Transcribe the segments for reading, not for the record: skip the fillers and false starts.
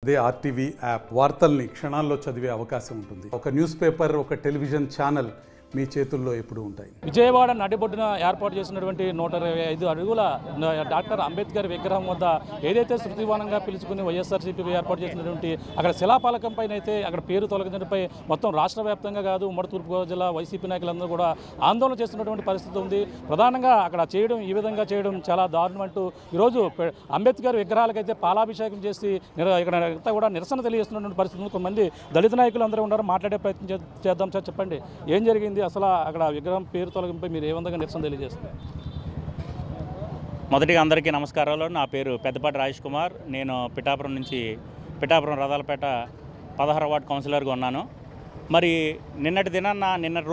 అదే RTV app వార్తల్ని క్షణాల్లో చదివే అవకాశం ఉంటుంది. ఒక న్యూస్ పేపర్, ఒక టెలివిజన్ ఛానల్ మీ చేతుల్లో ఎప్పుడూ ఉంటాయి. విజయవాడ నడిబొడ్డున ఏర్పాటు చేసినటువంటి 125 అడుగుల డాక్టర్ అంబేద్కర్ విగ్రహం వద్ద ఏదైతే శృతివనంగా పిలుచుకుని వైఎస్ఆర్సీపీ ఏర్పాటు చేసినటువంటి అక్కడ శిలాఫలకం పైన అయితే అక్కడ పేరు తొలగించడంపై మొత్తం రాష్ట్ర వ్యాప్తంగా కాదు, ఉమ్మడి తూర్పుగోదావరి జిల్లా వైసీపీ నాయకులందరూ కూడా ఆందోళన చేస్తున్నటువంటి పరిస్థితి ఉంది. ప్రధానంగా అక్కడ చేయడం, ఈ విధంగా చేయడం చాలా దారుణం అంటూ ఈరోజు అంబేద్కర్ విగ్రహాలకైతే పాలాభిషేకం చేసి ఇక్కడ కూడా నిరసన తెలియజేస్తున్నటువంటి పరిస్థితి ఉంది. కొంతమంది దళిత నాయకులు అందరూ ఉన్నారు, మాట్లాడే ప్రయత్నం చేద్దాం. సార్ చెప్పండి, ఏం జరిగింది అసలు? అక్కడ విగ్రహం పేరు తొలగింపై మీరు ఏ విధంగా నిరసన తెలియజేస్తారు? మొదటిగా అందరికీ నమస్కారాలు. నా పేరు పెద్దపాటి రాజేష్ కుమార్. నేను పిఠాపురం రథాలపేట 16వ వార్డు కౌన్సిలర్గా ఉన్నాను. మరి నిన్నటి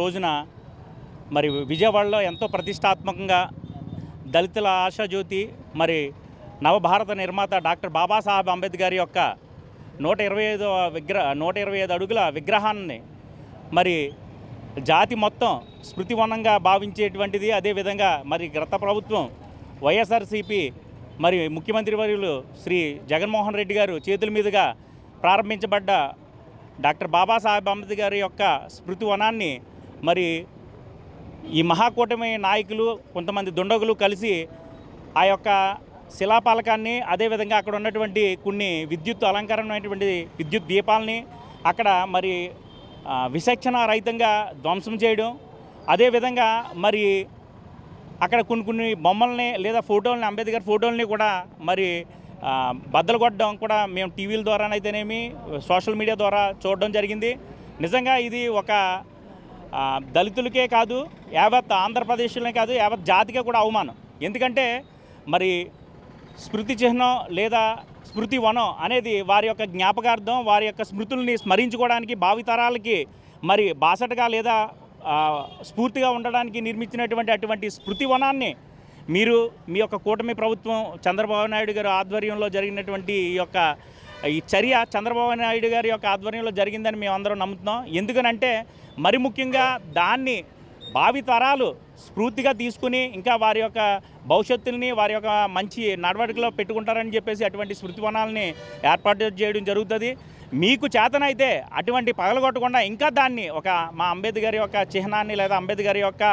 రోజున మరి విజయవాడలో ఎంతో ప్రతిష్టాత్మకంగా దళితుల ఆశాజ్యోతి, మరి నవభారత నిర్మాత డాక్టర్ బాబాసాహెబ్ అంబేద్కర్ యొక్క 125 అడుగుల విగ్రహాన్ని మరి జాతి మొత్తం స్మృతివనంగా భావించేటువంటిది. అదేవిధంగా మరి గత ప్రభుత్వం వైఎస్ఆర్సీపీ మరి ముఖ్యమంత్రి వర్యులు శ్రీ జగన్మోహన్ రెడ్డి గారు చేతుల మీదుగా ప్రారంభించబడ్డ డాక్టర్ బాబాసాహెబ్ అంబేద్కర్ యొక్క స్మృతివనాన్ని మరి ఈ మహాకూటమి నాయకులు, కొంతమంది దుండగులు కలిసి ఆ యొక్క శిలాఫలకాన్ని, అదేవిధంగా అక్కడ ఉన్నటువంటి కొన్ని విద్యుత్ అలంకరణమైనటువంటి విద్యుత్ దీపాలని అక్కడ మరి విచక్షణ రహితంగా ధ్వంసం చేయడం, అదేవిధంగా మరి అక్కడ కొన్ని బొమ్మల్ని లేదా ఫోటోలని, అంబేద్కర్ ఫోటోలని కూడా మరి బద్దలు కొట్టడం కూడా మేము టీవీల ద్వారానైతేనేమి సోషల్ మీడియా ద్వారా చూడడం జరిగింది. నిజంగా ఇది ఒక దళితులకే కాదు, యావత్ ఆంధ్రప్రదేశ్లోనే కాదు, యావత్ జాతికే కూడా అవమానం. ఎందుకంటే మరి స్మృతి చిహ్నం లేదా స్మృతి వనం అనేది వారి యొక్క జ్ఞాపకార్థం, వారి యొక్క స్మృతుల్ని స్మరించుకోవడానికి, భావితరాలకి మరి బాసటగా లేదా స్ఫూర్తిగా ఉండడానికి నిర్మించినటువంటి అటువంటి స్మృతి వనాన్ని మీరు మీ యొక్క కూటమి ప్రభుత్వం చంద్రబాబు నాయుడు గారి ఆధ్వర్యంలో జరిగినటువంటి ఈ చర్య చంద్రబాబు నాయుడు గారి యొక్క ఆధ్వర్యంలో జరిగిందని మేము అందరం నమ్ముతున్నాం. ఎందుకనంటే మరి ముఖ్యంగా దాన్ని భావితరాలు స్ఫూర్తిగా తీసుకుని ఇంకా వారి యొక్క భవిష్యత్తుని, వారి యొక్క మంచి నడవడికలో పెట్టుకుంటారని చెప్పేసి అటువంటి స్మృతివనాలని ఏర్పాటు చేయడం జరుగుతుంది. మీకు చేతనైతే అటువంటి పగలగొట్టకుండా ఇంకా దాన్ని మా అంబేద్కర్ యొక్క చిహ్నాన్ని లేదా అంబేద్కర్ యొక్క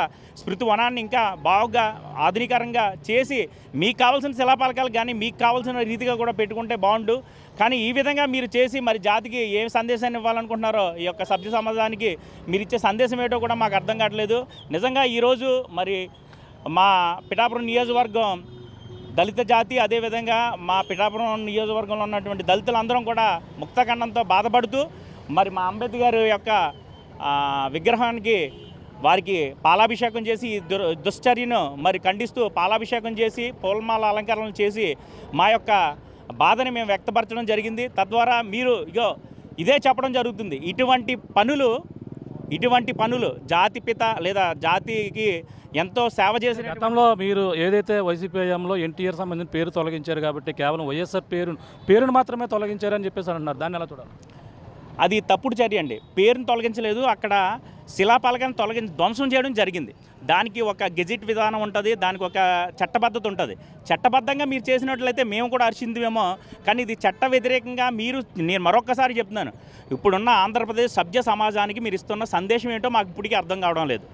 స్మృతివనాన్ని ఇంకా బాగా ఆధునికరంగా చేసి మీకు కావాల్సిన శిలాఫలకాలు కానీ మీకు కావాల్సిన రీతిగా కూడా పెట్టుకుంటే బాగుండు. కానీ ఈ విధంగా మీరు చేసి మరి జాతికి ఏ సందేశాన్ని ఇవ్వాలనుకుంటున్నారో, ఈ యొక్క సభ్య సమాజానికి మీరు ఇచ్చే సందేశం ఏంటో కూడా మాకు అర్థం కావట్లేదు. నిజంగా ఈరోజు మరి మా పిఠాపురం నియోజకవర్గం దళిత జాతి, అదేవిధంగా మా పిఠాపురం నియోజకవర్గంలో ఉన్నటువంటి దళితులందరం కూడా ముక్తఖండంతో బాధపడుతూ మరి మా అంబేద్కర్ యొక్క విగ్రహానికి వారికి పాలాభిషేకం చేసి దుశ్చర్యను మరి ఖండిస్తూ పాలాభిషేకం చేసి పూలమాల అలంకరణలు చేసి మా యొక్క బాధని మేము వ్యక్తపరచడం జరిగింది. తద్వారా మీరు ఇదే చెప్పడం జరుగుతుంది. ఇటువంటి పనులు జాతిపిత లేదా జాతికి ఎంతో సేవ చేసిన గతంలో మీరు ఏదైతే వైసీపీ హయాంలో ఎన్టీఆర్ సంబంధించిన పేరు తొలగించారు కాబట్టి కేవలం వైఎస్ఆర్ పేరును మాత్రమే తొలగించారని చెప్పేసి అంటున్నారు. దాన్ని ఎలా చూడాలి? అది తప్పుడు చర్య అండి. పేరును తొలగించలేదు, అక్కడ శిలాఫలకాన్ని ధ్వంసం చేయడం జరిగింది. దానికి ఒక గెజిట్ విధానం ఉంటుంది, దానికి ఒక చట్టబద్ధత ఉంటుంది. చట్టబద్ధంగా మీరు చేసినట్లయితే మేము కూడా హర్షిందేమో, కానీ ఇది చట్ట వ్యతిరేకంగా నేను మరొక్కసారి చెప్తున్నాను, ఇప్పుడున్న ఆంధ్రప్రదేశ్ సభ్య సమాజానికి మీరు ఇస్తున్న సందేశం ఏంటో మాకు ఇప్పటికీ అర్థం కావడం లేదు.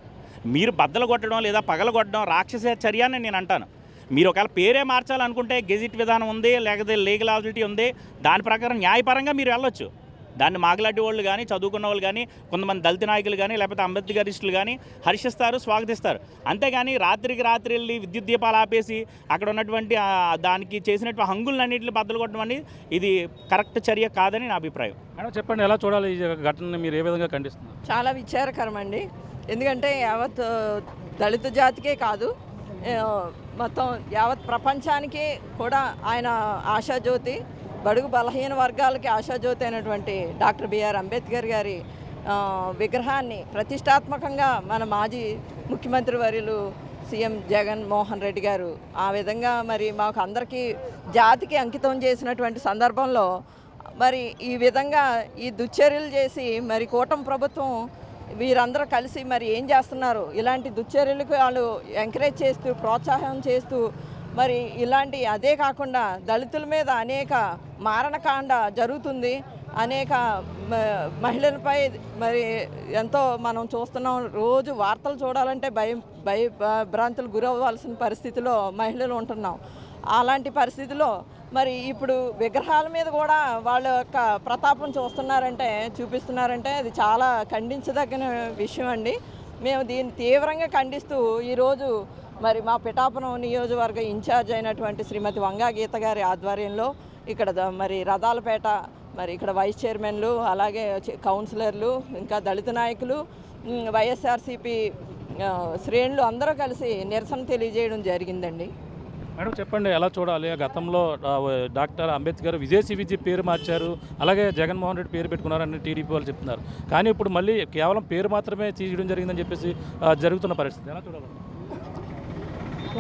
మీరు బద్దలు కొట్టడం లేదా పగలగొట్టడం రాక్షస చర్య అని నేను అంటాను. మీరు ఒకవేళ పేరే మార్చాలనుకుంటే గెజిట్ విధానం ఉంది, లేకపోతే లీగలాజిటీ ఉంది, దాని ప్రకారం న్యాయపరంగా మీరు వెళ్ళొచ్చు. దాన్ని మాగలాంటి వాళ్ళు కానీ, చదువుకున్న వాళ్ళు కానీ, కొంతమంది దళిత నాయకులు కానీ, లేకపోతే అంబేద్కరిస్టులు కానీ హర్షిస్తారు, స్వాగతిస్తారు. అంతేగాని రాత్రికి రాత్రి వెళ్ళి విద్యుత్ దీపాలు ఆపేసి అక్కడ ఉన్నటువంటి దానికి చేసినటువంటి హంగులన్నింటిని బద్దలు కొట్టడం అనేది ఇది కరెక్ట్ చర్య కాదని నా అభిప్రాయం. మేడం చెప్పండి, ఎలా చూడాలి ఈ ఘటనని? మీరు ఏ విధంగా ఖండిస్తున్నారు? చాలా విచారకరం అండి. ఎందుకంటే యావత్ దళిత జాతికే కాదు, మొత్తం యావత్ ప్రపంచానికి కూడా ఆయన ఆశాజ్యోతి, బడుగు బలహీన వర్గాలకి ఆశాజ్యోతి అయినటువంటి డాక్టర్ బిఆర్ అంబేద్కర్ గారి విగ్రహాన్ని ప్రతిష్టాత్మకంగా మన మాజీ ముఖ్యమంత్రి వర్యులు సీఎం జగన్మోహన్ రెడ్డి గారు ఆ విధంగా మరి మాకు అందరికీ జాతికి అంకితం చేసినటువంటి సందర్భంలో మరి ఈ విధంగా ఈ దుశ్చర్యలు చేసి మరి కూటమి ప్రభుత్వం వీరందరూ కలిసి మరి ఏం చేస్తున్నారు? ఇలాంటి దుశ్చర్యలకు వాళ్ళు ఎంకరేజ్ చేస్తూ, ప్రోత్సాహం చేస్తూ మరి ఇలాంటి అదే కాకుండా దళితుల మీద అనేక మారణకాండ జరుగుతుంది. అనేక మహిళలపై మరి ఎంతో మనం చూస్తున్నాం. రోజు వార్తలు చూడాలంటే భయభ్రాంతులు గురవ్వాల్సిన పరిస్థితిలో మహిళలు ఉంటున్నాం. అలాంటి పరిస్థితిలో మరి ఇప్పుడు విగ్రహాల మీద కూడా వాళ్ళ యొక్క ప్రతాపం చూపిస్తున్నారంటే అది చాలా ఖండించదగిన విషయం అండి. మేము దీన్ని తీవ్రంగా ఖండిస్తూ ఈరోజు మరి మా పిఠాపురం నియోజకవర్గ ఇన్ఛార్జ్ అయినటువంటి శ్రీమతి వంగా గీత గారి ఆధ్వర్యంలో ఇక్కడ మరి రథాలపేట మరి ఇక్కడ వైస్ చైర్మన్లు, అలాగే కౌన్సిలర్లు, ఇంకా దళిత నాయకులు, వైఎస్ఆర్సీపీ శ్రేణులు అందరూ కలిసి నిరసన తెలియజేయడం జరిగిందండి. మేడం చెప్పండి, ఎలా చూడాలి? గతంలో డాక్టర్ అంబేద్కర్ విదేశీ విద్య పేరు మార్చారు, అలాగే జగన్మోహన్ రెడ్డి పేరు పెట్టుకున్నారని టీడీపీ వాళ్ళు చెప్తున్నారు. కానీ ఇప్పుడు మళ్ళీ కేవలం పేరు మాత్రమే తీయడం జరిగిందని చెప్పేసి జరుగుతున్న పరిస్థితి ఎలా చూడాలి?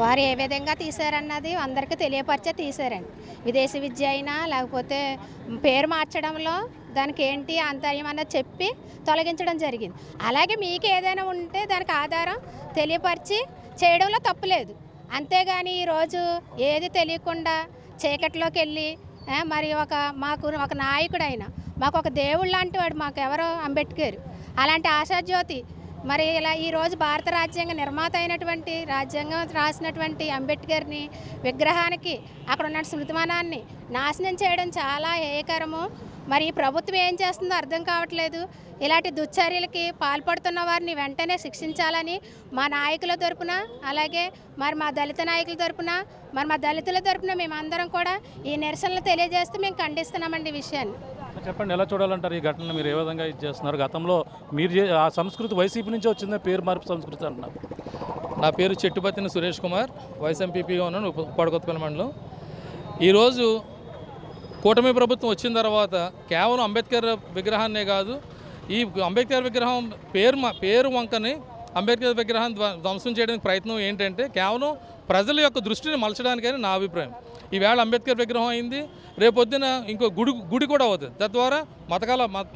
వారు ఏ విధంగా తీశారన్నది అందరికీ తెలియపరిచే తీశారండి. విదేశీ విద్య అయినా లేకపోతే పేరు మార్చడంలో దానికి ఏంటి ఆంతర్యం అన్నది చెప్పి తొలగించడం జరిగింది. అలాగే మీకు ఏదైనా ఉంటే దానికి ఆధారం తెలియపరిచి చేయడంలో తప్పులేదు. అంతేగాని ఈరోజు ఏది తెలియకుండా చీకట్లోకి వెళ్ళి మరి మాకు ఒక నాయకుడైన మాకు ఒక దేవుడు లాంటి వాడు మాకు ఎవరో అంబేద్కర్, అలాంటి ఆశాజ్యోతి మరి ఇలా ఈరోజు భారత రాజ్యాంగ నిర్మాత అయినటువంటి రాజ్యాంగం రాసినటువంటి అంబేద్కర్ని విగ్రహానికి అక్కడ ఉన్న స్మృతిమానాన్ని నాశనం చేయడం చాలా హేయకరము. మరి ఈ ప్రభుత్వం ఏం చేస్తుందో అర్థం కావట్లేదు. ఇలాంటి దుశ్చర్యలకి పాల్పడుతున్న వారిని వెంటనే శిక్షించాలని మా నాయకుల తరపున, అలాగే మరి మా దళిత నాయకుల తరపున, మరి మా దళితుల తరపున మేమందరం కూడా ఈ నిరసనలు తెలియజేస్తూ మేము ఖండిస్తున్నామండి ఈ విషయాన్ని. చెప్పండి, ఎలా చూడాలంటారు ఈ ఘటన? మీరు ఏ విధంగా ఇది చేస్తున్నారు? గతంలో మీరు ఆ సంస్కృతి వైసీపీ నుంచి వచ్చిందే పేరు మార్పు సంస్కృతి అంటున్నారు. నా పేరు చెట్టుపత్తిన సురేష్ కుమార్, వైస్ ఎంపీపీగా ఉన్నాను ఉప్పాడకొత్తపల్లి మండలం. ఈరోజు కూటమి ప్రభుత్వం వచ్చిన తర్వాత కేవలం అంబేద్కర్ విగ్రహాన్నే కాదు, ఈ అంబేద్కర్ విగ్రహం పేరు వంకని అంబేద్కర్ విగ్రహాన్ని ధ్వంసం చేయడానికి ప్రయత్నం ఏంటంటే కేవలం ప్రజల యొక్క దృష్టిని మలచడానికని నా అభిప్రాయం. ఈవేళ అంబేద్కర్ విగ్రహం అయింది, రేపొద్దున ఇంకో గుడి కూడా అవుతుంది. తద్వారా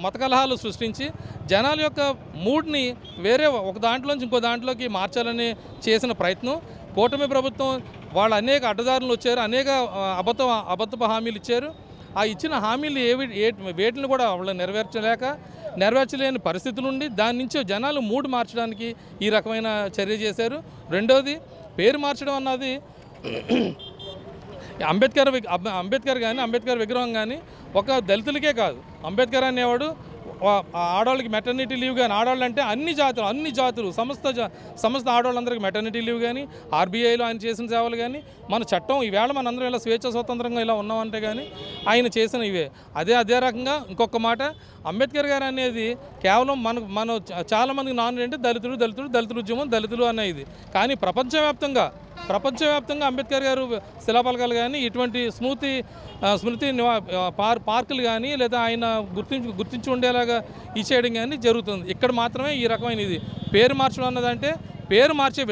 మత కలహాలు సృష్టించి జనాల యొక్క మూడ్ని వేరే ఒక దాంట్లోంచి ఇంకో దాంట్లోకి మార్చాలని చేసిన ప్రయత్నం కూటమి ప్రభుత్వం. వాళ్ళు అనేక అడ్డదారులు వచ్చారు, అనేక అబద్ధపు హామీలు ఇచ్చారు. ఆ ఇచ్చిన హామీలు వేటిని కూడా వాళ్ళు నెరవేర్చలేని పరిస్థితి నుండి దాని నుంచి జనాలు మూడు మార్చడానికి ఈ రకమైన చర్య చేశారు. రెండోది, పేరు మార్చడం అన్నది అంబేద్కర్ కానీ అంబేద్కర్ విగ్రహం కానీ ఒక దళితులకే కాదు. అంబేద్కర్ అనేవాడు ఆడవాళ్ళకి మెటర్నిటీ లీవ్ కానీ, ఆడవాళ్ళు అంటే అన్ని జాతులు సమస్త ఆడవాళ్ళందరికీ మెటర్నిటీ లీవ్ కానీ, ఆర్బీఐలో ఆయన చేసిన సేవలు కానీ, మన చట్టం ఈవేళ మనందరం ఇలా స్వేచ్ఛ స్వతంత్రంగా ఇలా ఉన్నామంటే కానీ ఆయన చేసిన ఇవే. అదే రకంగా ఇంకొక మాట, అంబేద్కర్ గారు అనేది కేవలం మన చాలామందికి అంటే దళితులు ఉద్యమం దళితులు అనేది. కానీ ప్రపంచవ్యాప్తంగా అంబేద్కర్ గారు శిలాఫలకాలు కానీ ఇటువంటి స్మృతి పార్కులు కానీ లేదా ఆయన గుర్తించి ఉండేలాగా ఇచ్చేయడం కానీ జరుగుతుంది. ఇక్కడ మాత్రమే ఈ రకమైన ఇది పేరు మార్చడం అన్నదంటే పేరు మార్చే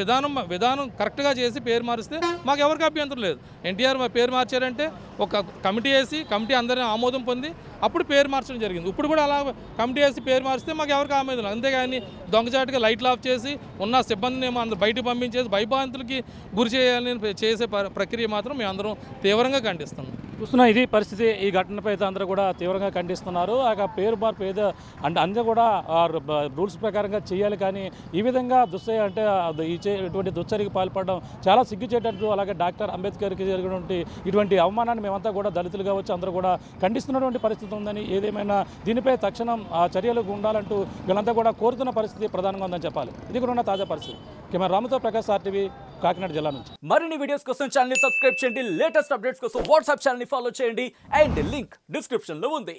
విధానం కరెక్ట్గా చేసి పేరు మారిస్తే మాకు ఎవరికి అభ్యంతరం లేదు. ఎన్టీఆర్ పేరు మార్చారంటే ఒక కమిటీ వేసి కమిటీ అందరినీ ఆమోదం పొంది అప్పుడు పేరు మార్చడం జరిగింది. ఇప్పుడు కూడా అలా కమిటీ వేసి పేరు మారిస్తే మాకు ఎవరికి ఆమోదం లేదు. అంతేగాని దొంగచాటుగా లైట్లు ఆఫ్ చేసి ఉన్న సిబ్బందిని ఏమో అందరూ బయటకు పంపించేసి భయభ్రాంతులకి గురి చేయాలని చేసే ప్రక్రియ మాత్రం మేము అందరం తీవ్రంగా ఖండిస్తున్నాం. చూస్తున్నా ఇది పరిస్థితి. ఈ ఘటనపై అయితే అందరూ కూడా తీవ్రంగా ఖండిస్తున్నారు. ఆ పేరు మార్పు ఏదో అంటే అందరూ కూడా రూల్స్ ప్రకారంగా చేయాలి, కానీ ఈ విధంగా ఇటువంటి దుశ్చర్యకి పాల్పడడం చాలా సిగ్గుచేటట్టు. అలాగే డాక్టర్ అంబేద్కర్కి జరిగినటువంటి ఇటువంటి అవమానాన్ని మేమంతా కూడా దళితులు కావచ్చు అందరూ కూడా ఖండిస్తున్నటువంటి పరిస్థితి ఉందని, ఏదేమైనా దీనిపై తక్షణం చర్యలు ఉండాలంటూ వీళ్ళంతా కూడా కోరుతున్న పరిస్థితి ప్రధానంగా ఉందని చెప్పాలి. ఇది కూడా ఉన్న తాజా పరిస్థితి. కెమెరా రాముతో ప్రకాష్, RTV, కాకినాడ జిల్లా నుంచి. మరిన్ని వీడియోస్ కోసం ఛానల్ ని సబ్స్క్రైబ్ చేయండి, లేటెస్ట్ అప్డేట్స్ కోసం వాట్సాప్ ఛానల్ ని ఫాలో చేయండి అండ్ లింక్ డిస్క్రిప్షన్ లో ఉంది.